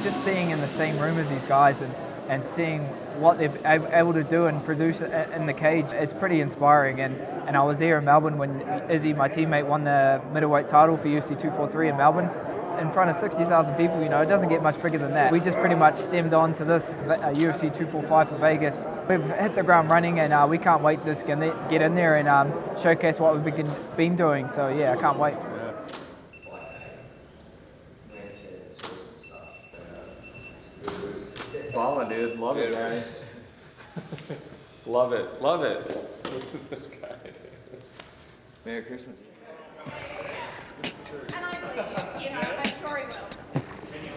just being in the same room as these guys and seeing what they're able to do and produce in the cage, it's pretty inspiring. And I was there in Melbourne when Izzy, my teammate, won the middleweight title for UFC 243 in Melbourne in front of 60,000 people. You know, it doesn't get much bigger than that. We just pretty much stemmed on to this UFC 245 for Vegas. We've hit the ground running, and we can't wait to just get in there and showcase what we've been doing. So yeah, I can't wait. Ballin', dude. Love it, guys. Love it. Love it. Look at this guy, dude. Merry Christmas. You know, I'm sure he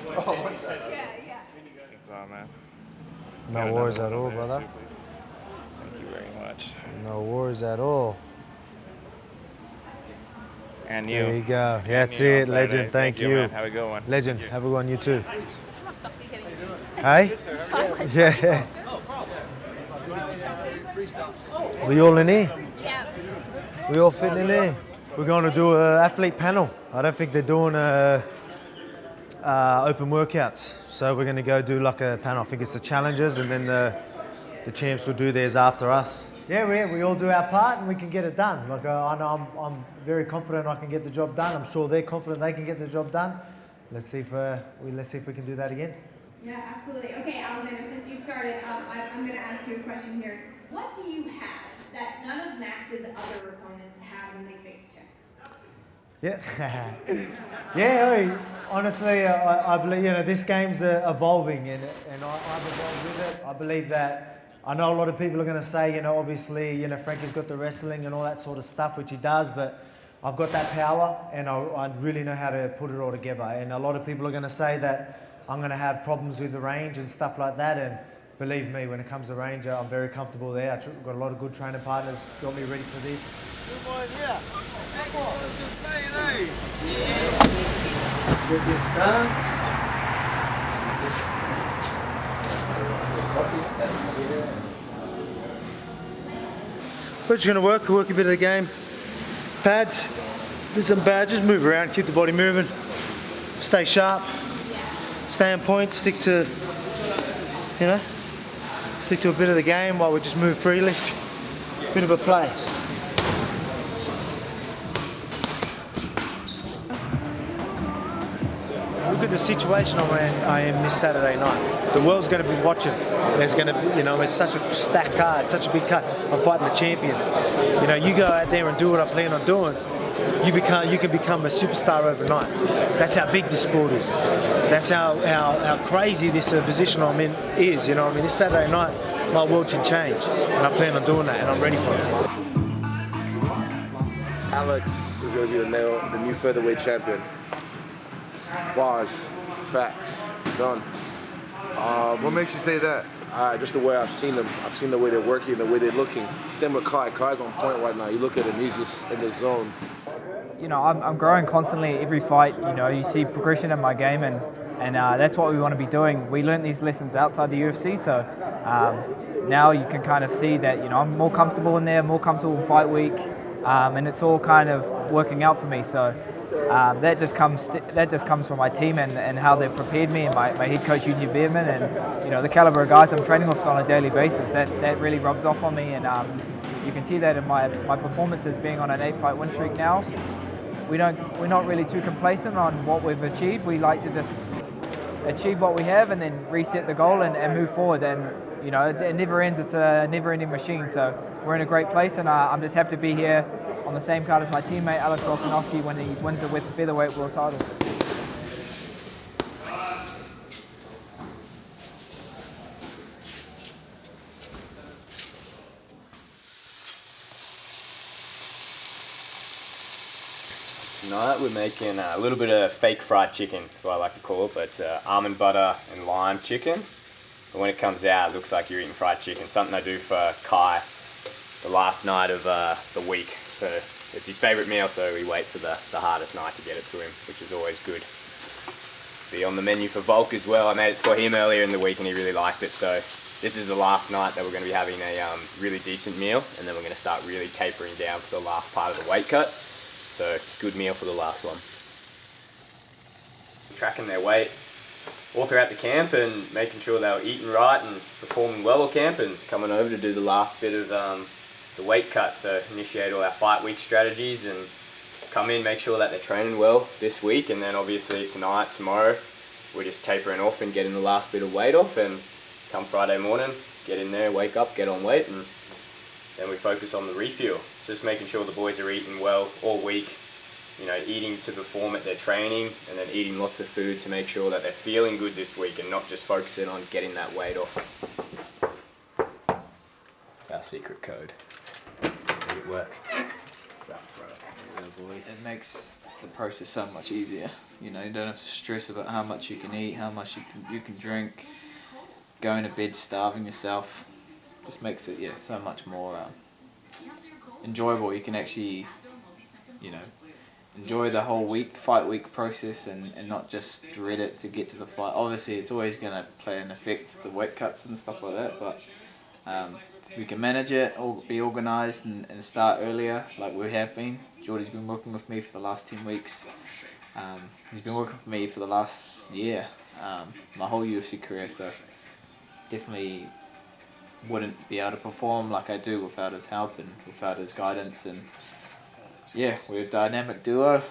will. Oh, what's that? Yeah. Thanks a lot, man. No worries at all, brother. Thank you very much. No worries at all. And you. There you go. That's it, legend. Thank you. Man. Have a good one. Legend. Have a good one, you too. Hey? Yeah. We all in here? Yeah. We all fitting in there? We're going to do an athlete panel. I don't think they're doing open workouts. So we're going to go do like a panel. I think it's the challengers, and then the champs will do theirs after us. Yeah, we all do our part and we can get it done. Like I know I'm very confident I can get the job done. I'm sure they're confident they can get the job done. Let's see if we can do that again. Yeah, absolutely. Okay, Alexander, since you started, I'm going to ask you a question here. What do you have that none of Max's other opponents have when they faced him? Yeah. Honestly, I believe this game's evolving, and I've evolved with it. I believe that. I know a lot of people are going to say, obviously, Frankie's got the wrestling and all that sort of stuff, which he does, but I've got that power, and I really know how to put it all together. And a lot of people are going to say that I'm going to have problems with the range and stuff like that, and believe me, when it comes to range, I'm very comfortable there. I've got a lot of good training partners, got me ready for this. Get this done. We're just going to work a bit of the game. Pads, do some pads, just move around, keep the body moving, stay sharp. Stay on point, stick to a bit of the game while we just move freely. Bit of a play. Look at the situation I am this Saturday night. The world's going to be watching. There's going to be, it's such a stacked card, such a big card. I'm fighting the champion. You go out there and do what I plan on doing. You can become a superstar overnight. That's how big this sport is. That's how crazy this position I'm in is. This Saturday night, my world can change, and I plan on doing that, and I'm ready for it. Alex is going to be the new featherweight champion. Bars, it's facts, done. What makes you say that? Just the way I've seen them. I've seen the way they're working, the way they're looking. Same with Kai. Kai's on point right now. You look at him, he's just in the zone. I'm growing constantly every fight. You see progression in my game, and that's what we want to be doing. We learned these lessons outside the UFC, so now you can kind of see that I'm more comfortable in there, more comfortable in fight week, and it's all kind of working out for me. So that just comes from my team and how they've prepared me, and my head coach Eugene Beerman, and the caliber of guys I'm training with on a daily basis. That really rubs off on me, and you can see that in my performances being on an 8-fight win streak now. We're not really too complacent on what we've achieved. We like to just achieve what we have and then reset the goal and move forward. And it never ends. It's a never-ending machine. So we're in a great place, and I'm just happy to be here on the same card as my teammate Alex Volkanovski when he wins the featherweight world title. Tonight we're making a little bit of fake fried chicken, is what I like to call it, but it's almond butter and lime chicken. But when it comes out, it looks like you're eating fried chicken. Something I do for Kai the last night of the week. So it's his favourite meal, so we wait for the hardest night to get it to him, which is always good. Be on the menu for Volk as well. I made it for him earlier in the week and he really liked it. So this is the last night that we're going to be having a really decent meal, and then we're going to start really tapering down for the last part of the weight cut. So good meal for the last one. Tracking their weight. all throughout the camp and making sure they were eating right and performing well all camp, and coming over to do the last bit of the weight cut. So initiate all our fight week strategies and come in, make sure that they're training well this week, and then obviously tonight, tomorrow, we're just tapering off and getting the last bit of weight off, and come Friday morning, get in there, wake up, get on weight, and then we focus on the refuel. Just making sure the boys are eating well all week, you know, eating to perform at their training, and then eating lots of food to make sure that they're feeling good this week and not just focusing on getting that weight off. It's our secret code. See, it works. What's up, bro? It makes the process so much easier. You know, you don't have to stress about how much you can eat, how much you can drink, going to bed starving yourself. Just makes it, yeah, so much more enjoyable. You can actually, you know, enjoy the whole week, fight week process, and not just dread it to get to the fight. Obviously, it's always going to play an effect, the weight cuts and stuff like that, but if we can manage it, or be organised and start earlier, like we have been. Jordy's been working with me for the last 10 weeks. He's been working for me for the last year, my whole UFC career, so definitely wouldn't be able to perform like I do without his help and without his guidance. And yeah, we're a dynamic duo,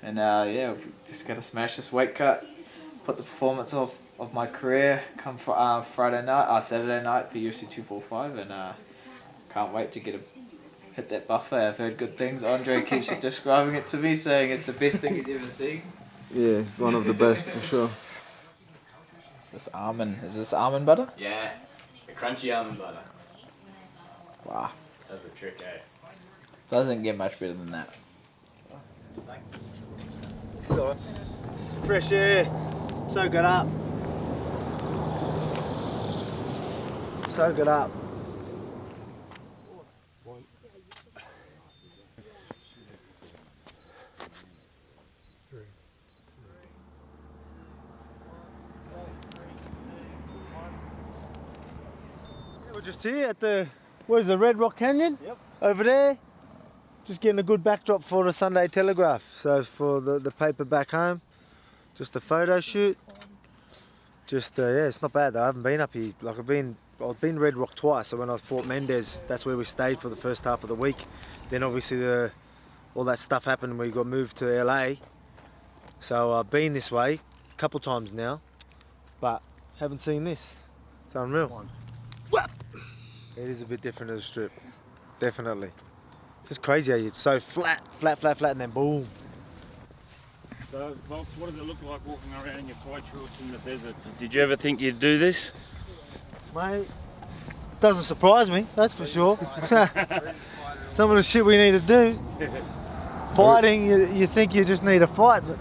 and yeah, we've just got to smash this weight cut, put the performance of my career come for Saturday night for UFC 245, and can't wait to hit that buffet. I've heard good things. Andre keeps describing it to me, saying it's the best thing he's ever seen. Yeah, it's one of the best for sure. Is this almond butter? Yeah, the crunchy almond butter. Wow. That's a trick, eh? Doesn't get much better than that. So, it's fresh air. Soak it up. Soak it up. We're just here at the, where's the Red Rock Canyon? Yep. Over there. Just getting a good backdrop for the Sunday Telegraph. So for the paper back home, just a photo shoot. Just yeah, it's not bad though. I haven't been up here. Like I've been Red Rock twice. So when I fought Mendez, that's where we stayed for the first half of the week. Then obviously all that stuff happened and we got moved to LA. So I've been this way a couple times now, but haven't seen this. It's unreal. It is a bit different to the strip, definitely. It's just crazy how it's so flat, and then boom. So, Volks, what does it look like walking around in your fight shorts in the desert? Did you ever think you'd do this? Mate, doesn't surprise me, that's for sure. Some of the shit we need to do. Fighting, you think you just need to fight, but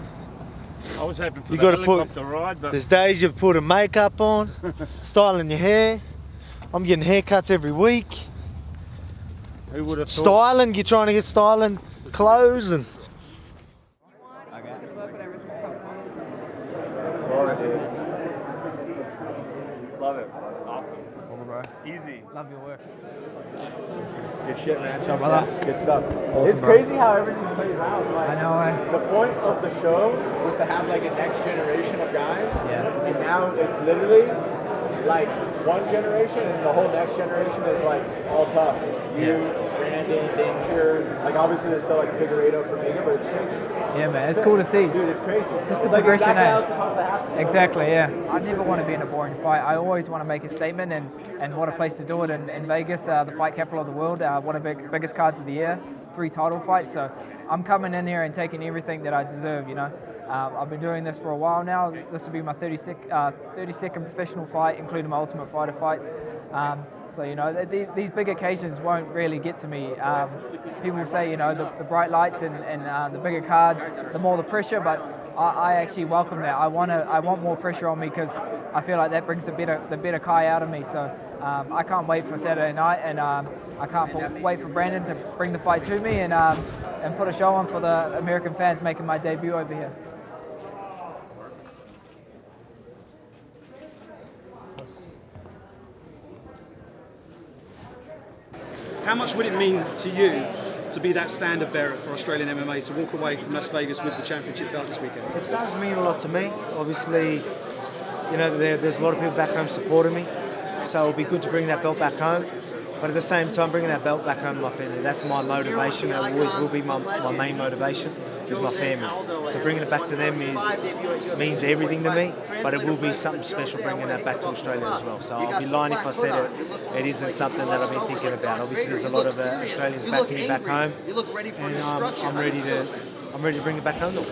I was hoping for you the helicopter ride, but there's days you put a makeup on, styling your hair. I'm getting haircuts every week. who would have thought? Styling, you're trying to get styling clothes and. Love it. Awesome. Easy. Love your work. Good shit, man. What's up, brother? Good stuff. Awesome, It's bro. crazy how everything plays out. Like, I know, eh? the point of the show was to have like a next generation of guys. Yeah. And now it's literally like one generation and the whole next generation is like all tough. You, Brandon, Danger. Like obviously there's still like Figueiredo for Mega, but it's crazy. Yeah, man, it's cool to see. Dude, it's crazy. Just the it's like progression, exactly eh? how it's supposed to happen. Exactly, yeah. I never want to be in a boring fight. I always want to make a statement, and what a place to do it in Vegas, the fight capital of the world. One of the biggest cards of the year, 3 title fights. So I'm coming in here and taking everything that I deserve, you know. I've been doing this for a while now. This will be my 32nd professional fight, including my Ultimate Fighter fights. So, you know, these big occasions won't really get to me. People say, you know, the bright lights and the bigger cards, the more the pressure, but I actually welcome that. I want more pressure on me because I feel like that brings the better Kai out of me. So I can't wait for Saturday night, and I can't wait for Brandon to bring the fight to me and put a show on for the American fans making my debut over here. How much would it mean to you to be that standard bearer for Australian MMA, to walk away from Las Vegas with the championship belt this weekend? It does mean a lot to me. Obviously, you know, there's a lot of people back home supporting me, so it'll be good to bring that belt back home. But at the same time, bringing that belt back home to my family, that's my motivation. That always will be my main motivation, is my family. So bringing it back to them means everything to me, but it will be something special bringing that back to Australia as well. So I'll be lying if I said it isn't something that I've been thinking about. Obviously, there's a lot of Australians backing me back home, and I'm ready to bring it back home.